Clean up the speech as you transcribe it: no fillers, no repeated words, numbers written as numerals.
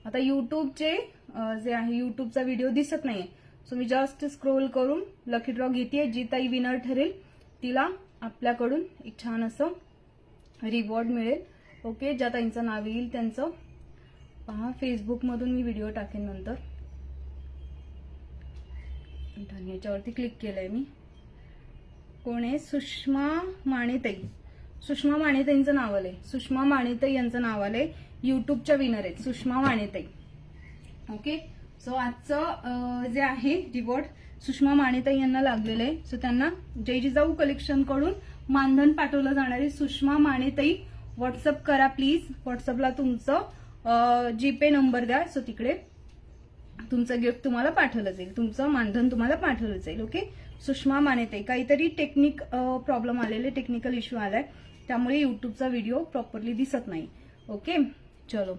आता युट्यूबचे जे आहे युट्यूबचा व्हिडिओ दिसत नाहीये, सो मी जस्ट स्क्रोल करून लकी ड्रॉ घेतेय. जी ताई विनर ठरेल तिला आपल्याकडून एक छान असं रिवॉर्ड मिळेल. ओके, ज्या ताईंचं नाव येईल त्यांचं पहा, फेसबुकमधून मी व्हिडिओ टाकेन नंतर. याच्यावरती क्लिक केलंय मी. कोण आहे? सुषमा माणेताई. सुषमा माणेताईंचं नाव आलंय. सुषमा माणेताई यांचं नाव आलंय. युट्यूबच्या विनर आहेत सुषमा माणेताई. ओके, सो आजचं जे आहे रिवॉर्ड सुषमा माणेताई यांना लागलेलं आहे. सो त्यांना जय जिजाऊ कलेक्शन कडून मानधन पाठवलं जाणार आहे. सुषमा माणेताई व्हॉट्सअप करा प्लीज. व्हॉट्सअपला तुमचं जीपे नंबर द्या. सो तिकडे तुमचं गिफ्ट तुम्हाला पाठवलं जाईल, तुमचं मानधन तुम्हाला पाठवलं जाईल. ओके, सुषमा माणेताई. काहीतरी टेक्निक प्रॉब्लेम आलेले, टेक्निकल इश्यू आलाय, त्यामुळे युट्यूबचा व्हिडिओ प्रॉपरली दिसत नाही. ओके, चलो.